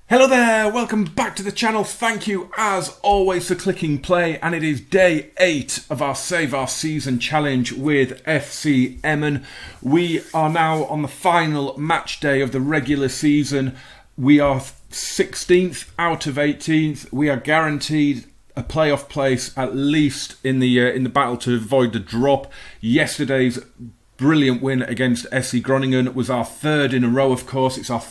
Hello there, welcome back to the channel. Thank you as always for clicking play, and it is day 8 of our Save Our Season challenge with FC Emmen. We are now on the final match day of the regular season. We are 16th out of 18th. We are guaranteed a playoff place at least in the battle to avoid the drop. Yesterday's brilliant win against SC Groningen was our third in a row, of course. It's our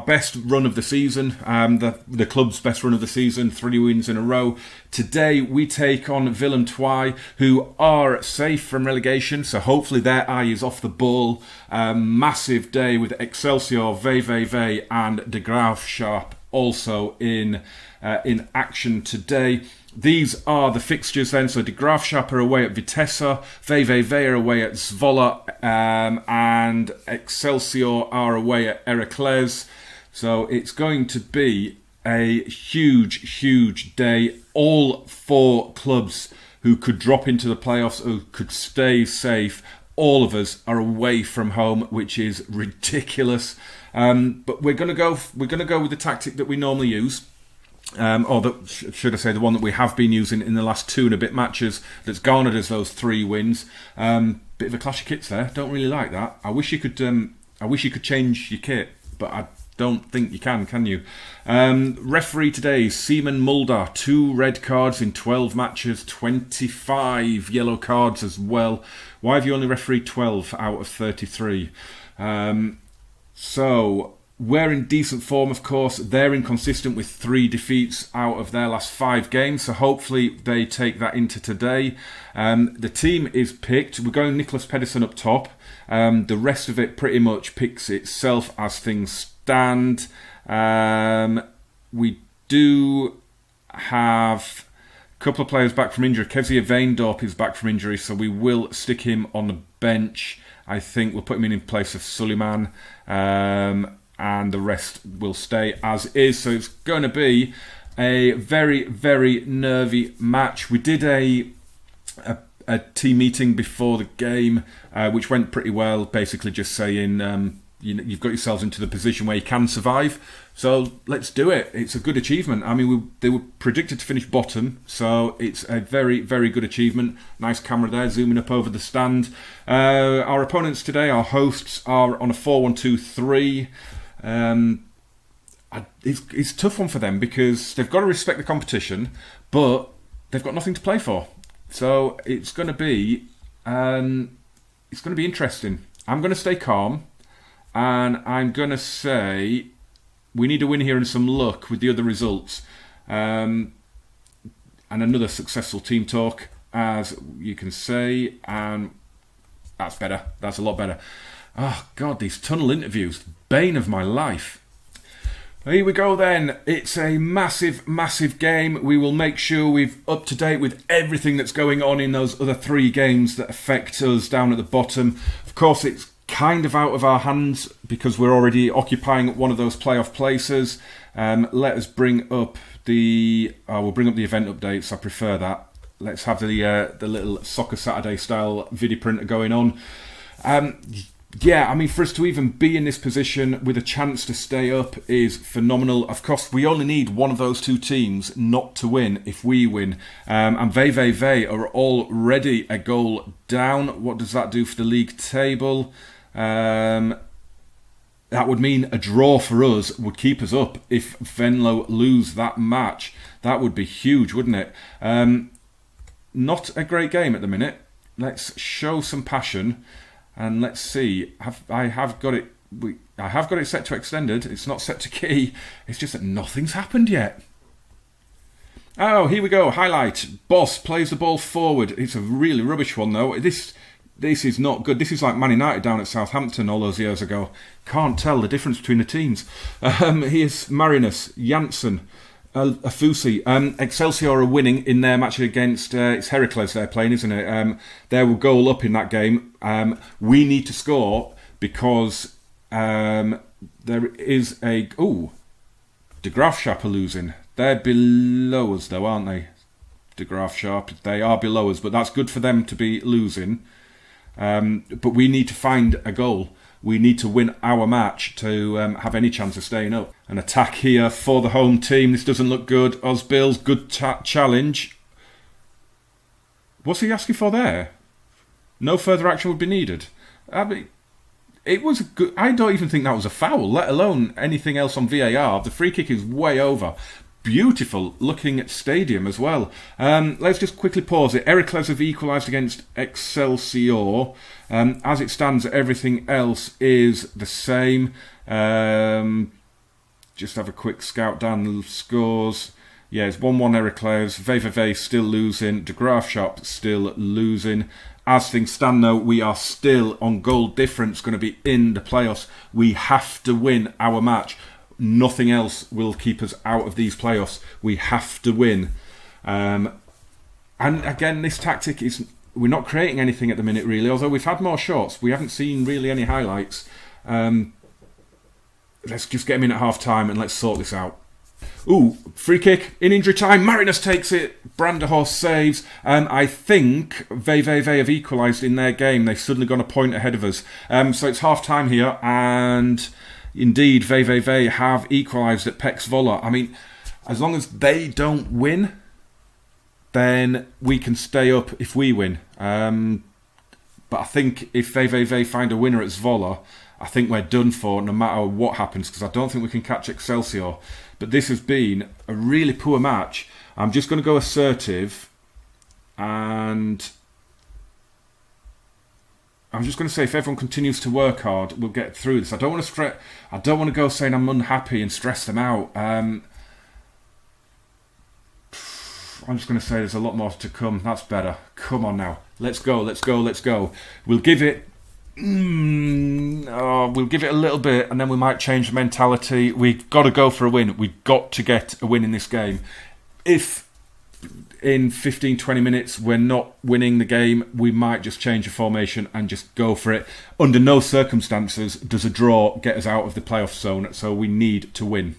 best run of the season, the club's best run of the season, 3 wins in a row. Today we take on Willem II, who are safe from relegation, so hopefully their eye is off the ball. Massive day with Excelsior, VVV and De Graafschap also in action today. These are the fixtures then. So De Graafschap are away at Vitesse, VVV are away at Zwolle, and Excelsior are away at Heracles. So it's going to be a huge day. All 4 clubs who could drop into the playoffs, who could stay safe, all of us are away from home, which is ridiculous. But we're going to go with the tactic that we normally use. Should I say the one that we have been using in the last 2 and a bit matches that's garnered us those 3 wins. Bit of a clash of kits there. Don't really like that. I wish you could change your kit, but I don't think you can you? Referee today, Simon Mulder. 2 red cards in 12 matches, 25 yellow cards as well. Why have you only refereed 12 out of 33? We're in decent form, of course. They're inconsistent with 3 defeats out of their last 5 games, so hopefully they take that into today. The team is picked. We're going Nicholas Pedersen up top. The rest of it pretty much picks itself as things stand. We do have a couple of players back from injury. Kezia Veendorp is back from injury, so we will stick him on the bench. I think we'll put him in place of Suleiman. And the rest will stay as is. So it's going to be a very nervy match. We did a team meeting before the game, which went pretty well. Basically, just saying you've got yourselves into the position where you can survive. So let's do it. It's a good achievement. I mean, they were predicted to finish bottom, so it's a very good achievement. Nice camera there, zooming up over the stand. Our opponents today, our hosts, are on a 4-1-2-3. It's a tough one for them because they've got to respect the competition, but they've got nothing to play for. So it's going to be interesting. I'm going to stay calm, and I'm going to say we need a win here and some luck with the other results, and another successful team talk, as you can say, and that's better. That's a lot better. Oh God, these tunnel interviews, bane of my life. Here we go then. It's a massive game. We will make sure we're up to date with everything that's going on in those other 3 games that affect us down at the bottom. Of course, it's kind of out of our hands because we're already occupying one of those playoff places. Let us bring up we'll bring up the event updates. I prefer that. Let's have the little Soccer Saturday style video printer going on. Yeah, I mean, for us to even be in this position with a chance to stay up is phenomenal. Of course, we only need one of those 2 teams not to win if we win. And VVV are already a goal down. What does that do for the league table? That would mean a draw for us would keep us up if Venlo lose that match. That would be huge, wouldn't it? Not a great game at the minute. Let's show some passion. And let's see. I have got it set to extended. It's not set to key. It's just that nothing's happened yet. Oh, here we go. Highlight. Boss plays the ball forward. It's a really rubbish one though. This is not good. This is like Man United down at Southampton all those years ago. Can't tell the difference between the teams. Here's Marinus, Janssen, Afusi. Excelsior are winning in their match against it's Heracles they're playing, isn't it? They will goal up in that game. We need to score because there is a De Graafschap are losing. They're below us though, aren't they? De Graafschap, they are below us, but that's good for them to be losing. But we need to find a goal. We need to win our match to have any chance of staying up. An attack here for the home team. This doesn't look good. Ozbil's good challenge. What's he asking for there? No further action would be needed. I mean, it was good. I don't even think that was a foul, let alone anything else on VAR. The free kick is way over. Beautiful looking stadium as well. Let's just quickly pause it. Heracles have equalised against Excelsior. As it stands, everything else is the same. Just have a quick scout down the scores. Yeah, it's 1-1 Heracles. VVV still losing. De Graafschap still losing. As things stand though, we are still on goal difference, going to be in the playoffs. We have to win our match. Nothing else will keep us out of these playoffs. We have to win. And again, this tactic is... We're not creating anything at the minute, really. Although we've had more shots. We haven't seen really any highlights. Let's just get him in at half-time and let's sort this out. Ooh, free kick in injury time. Marinus takes it. Branderhorst saves. I think VVV have equalised in their game. They've suddenly gone a point ahead of us. So it's half-time here and... Indeed, VVV have equalised at Pek Zwolle. I mean, as long as they don't win, then we can stay up if we win. But I think if VVV find a winner at Zwolle, I think we're done for no matter what happens, because I don't think we can catch Excelsior. But this has been a really poor match. I'm just going to go assertive, and... I'm just going to say, if everyone continues to work hard, we'll get through this. I don't want to go saying I'm unhappy and stress them out. I'm just going to say there's a lot more to come. That's better. Come on now. Let's go. We'll give it... we'll give it a little bit, and then we might change the mentality. We've got to go for a win. We've got to get a win in this game. If... in 15-20 minutes we're not winning the game, we might just change the formation and just go for it. Under no circumstances does a draw get us out of the playoff zone, so we need to win.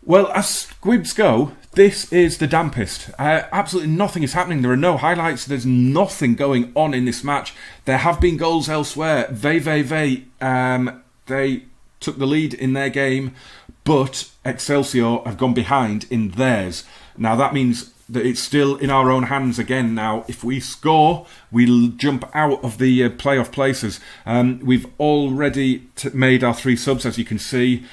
Well, as squibs go, this is the dampest. Absolutely nothing is happening. There are no highlights. There's nothing going on in this match. There have been goals elsewhere. VVV, they took the lead in their game, but Excelsior have gone behind in theirs. Now that means that it's still in our own hands again now. If we score, we'll jump out of the playoff places. We've already made our 3 subs, as you can see.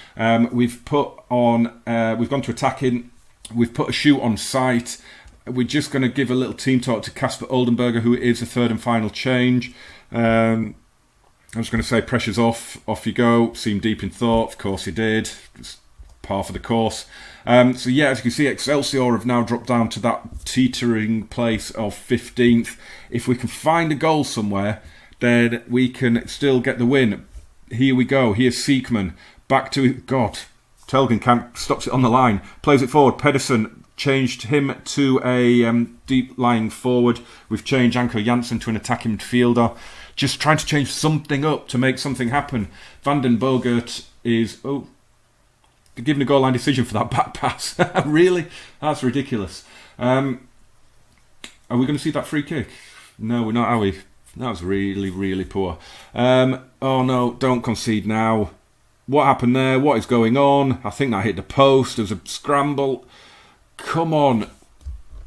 We've gone to attacking. We've put a shoot on site. We're just going to give a little team talk to Kasper Oldenburger, who is the third and final change. I was going to say, pressure's off you go. Seemed deep in thought. Of course you did. It's par for the course. So yeah, as you can see, Excelsior have now dropped down to that teetering place of 15th. If we can find a goal somewhere, then we can still get the win. Here we go. Here's Siekman. Back to... God, Telgenkamp stops it on the line. Plays it forward. Pedersen changed him to a deep lying forward. We've changed Anko Janssen to an attacking midfielder. Just trying to change something up to make something happen. Van den Bogert is... Oh... Given a goal line decision for that back pass. Really? That's ridiculous. Are we going to see that free kick? No, we're not, are we? That was really, really poor. Oh no, don't concede now. What happened there? What is going on? I think that hit the post. There was a scramble. Come on.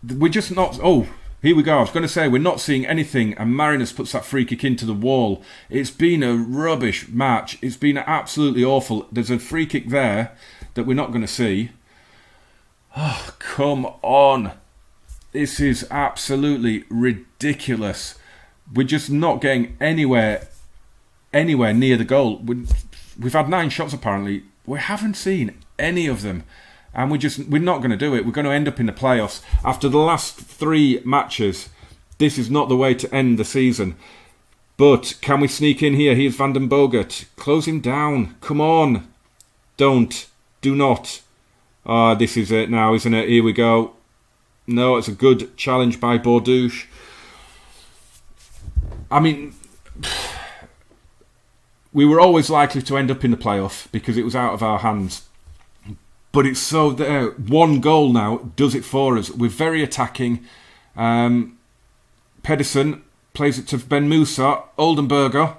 We're just not... Oh, here we go. I was going to say, we're not seeing anything, and Marinus puts that free kick into the wall. It's been a rubbish match. It's been absolutely awful. There's a free kick there that we're not going to see. Oh, come on. This is absolutely ridiculous. We're just not getting anywhere near the goal. We've had 9 shots apparently. We haven't seen any of them. And we're not going to do it. We're going to end up in the playoffs. After the last 3 matches, this is not the way to end the season. But can we sneak in here? Here's Van den Bogert. Close him down. Come on. Don't. Do not. This is it now, isn't it? Here we go. No, it's a good challenge by Bourdouche. I mean, we were always likely to end up in the playoff because it was out of our hands. But it's so there. 1 goal now does it for us. We're very attacking. Pedersen plays it to Ben Musa. Oldenburger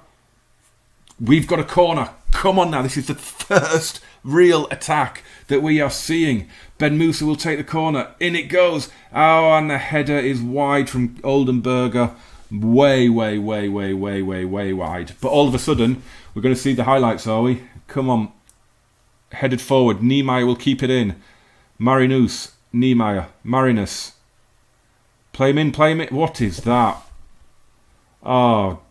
We've got a corner. Come on now. This is the first real attack that we are seeing. Ben Musa will take the corner. In it goes. Oh, and the header is wide from Oldenburger. Way wide. But all of a sudden, we're going to see the highlights, are we? Come on. Headed forward. Niemeyer will keep it in. Marinus. Niemeyer. Marinus. Play him in. What is that? Oh.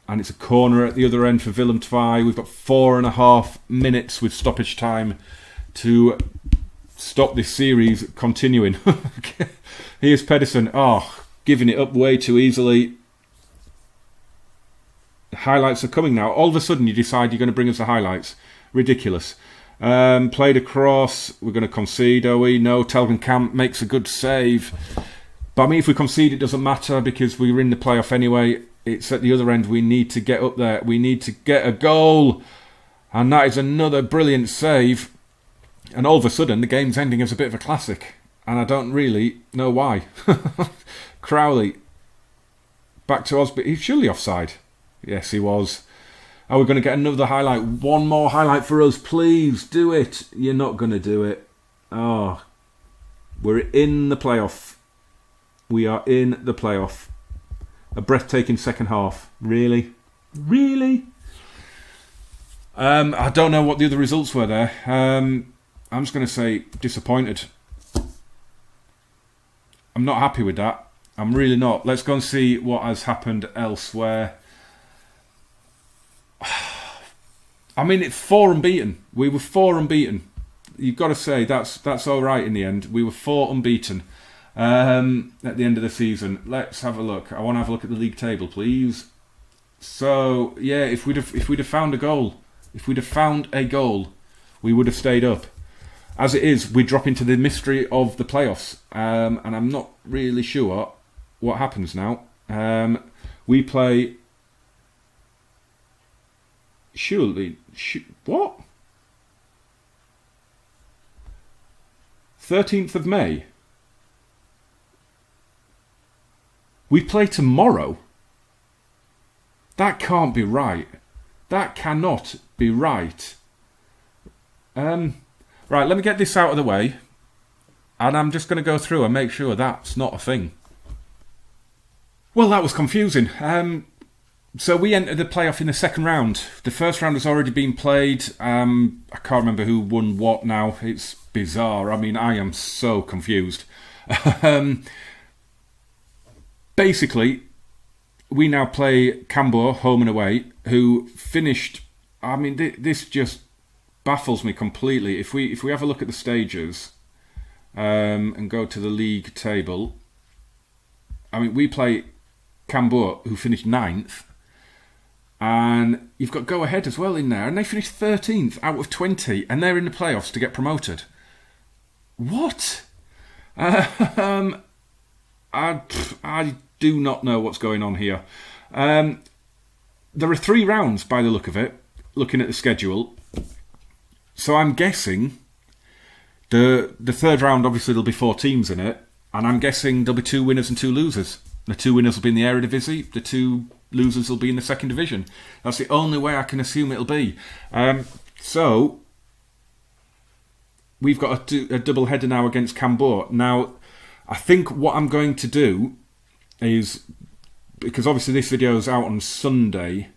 And it's a corner at the other end for Willem II. We've got 4.5 minutes with stoppage time to stop this series continuing. Here's Pedersen. Oh, giving it up way too easily. The highlights are coming now. All of a sudden you decide you're going to bring us the highlights. Ridiculous. Played across. We're going to concede, are we? No, Telgenkamp makes a good save. But I mean, if we concede, it doesn't matter because we're in the playoff anyway. It's at the other end. We need to get up there. We need to get a goal. And that is another brilliant save. And all of a sudden, the game's ending as a bit of a classic. And I don't really know why. Crowley. Back to Osby. He's surely offside. Yes, he was. Are we going to get another highlight? One more highlight for us, please. Do it. You're not going to do it. Oh. We're in the playoff. We are in the playoff. A breathtaking second half. Really? I don't know what the other results were there. I'm just going to say disappointed. I'm not happy with that. I'm really not. Let's go and see what has happened elsewhere. I mean, it's 4 unbeaten. We were 4 unbeaten. You've got to say that's all right in the end. We were 4 unbeaten at the end of the season. Let's have a look. I want to have a look at the league table, please. So yeah, if we'd have found a goal, we would have stayed up. As it is, we drop into the mystery of the playoffs, and I'm not really sure what happens now. We play. What? 13th of May. We play tomorrow. That can't be right. That cannot be right. Right, let me get this out of the way. And I'm just going to go through and make sure that's not a thing. Well, that was confusing. So we entered the playoff in the second round. The first round has already been played. I can't remember who won what now. It's bizarre. I mean, I am so confused. Basically, we now play Cambuur, home and away, who finished... I mean, this just baffles me completely. If we have a look at the stages and go to the league table, I mean, we play Cambuur, who finished 9th, and you've got Go Ahead as well in there, and they finished 13th out of 20, and they're in the playoffs to get promoted. What? I do not know what's going on here. There are 3 rounds by the look of it, looking at the schedule. So I'm guessing the third round, obviously there'll be 4 teams in it, and I'm guessing there'll be 2 winners and 2 losers. The 2 winners will be in the Eredivisie, the 2 losers will be in the second division. That's the only way I can assume it'll be. So we've got a double header now against Cambuur. Now, I think what I'm going to do is, because obviously this video is out on Sunday,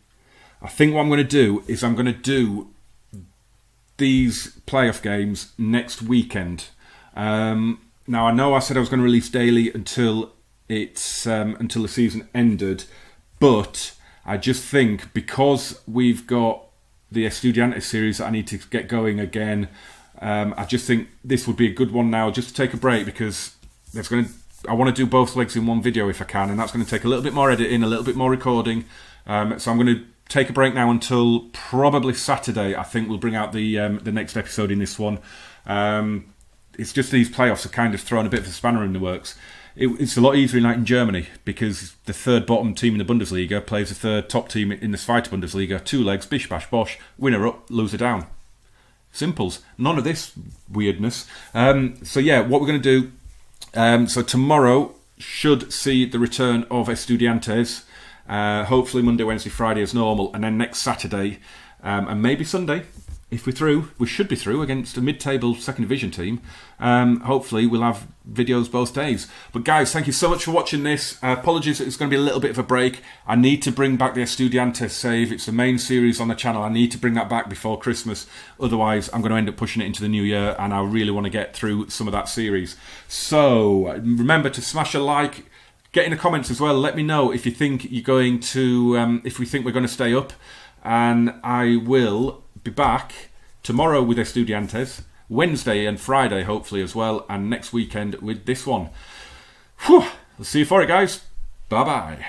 I think what I'm going to do is I'm going to do these playoff games next weekend. Now, I know I said I was going to release daily until the season ended, but I just think because we've got the Estudiantes series that I need to get going again, I just think this would be a good one now, just to take a break, because I want to do both legs in one video if I can, and that's going to take a little bit more editing, a little bit more recording. So I'm going to take a break now until probably Saturday. I think we'll bring out the next episode in this one. It's just these playoffs are kind of throwing a bit of a spanner in the works. It's a lot easier in Germany, because the third bottom team in the Bundesliga plays the third top team in the Zweite Bundesliga. 2 legs, bish bash bosh, winner up, loser down. Simples. None of this weirdness. So yeah, what we're going to do. So tomorrow should see the return of Estudiantes. Hopefully Monday, Wednesday, Friday as normal, and then next Saturday and maybe Sunday, if we're through, we should be through against a mid-table second division team. Hopefully we'll have videos both days. But guys, thank you so much for watching this. Apologies, it's going to be a little bit of a break. I need to bring back the Estudiantes save. It's the main series on the channel. I need to bring that back before Christmas. Otherwise, I'm going to end up pushing it into the new year, and I really want to get through some of that series. So remember to smash a like. Get in the comments as well. Let me know if you think you're going to, if we think we're going to stay up. And I will be back tomorrow with Estudiantes, Wednesday and Friday hopefully as well, and next weekend with this one. Whew. I'll see you for it, guys. Bye bye.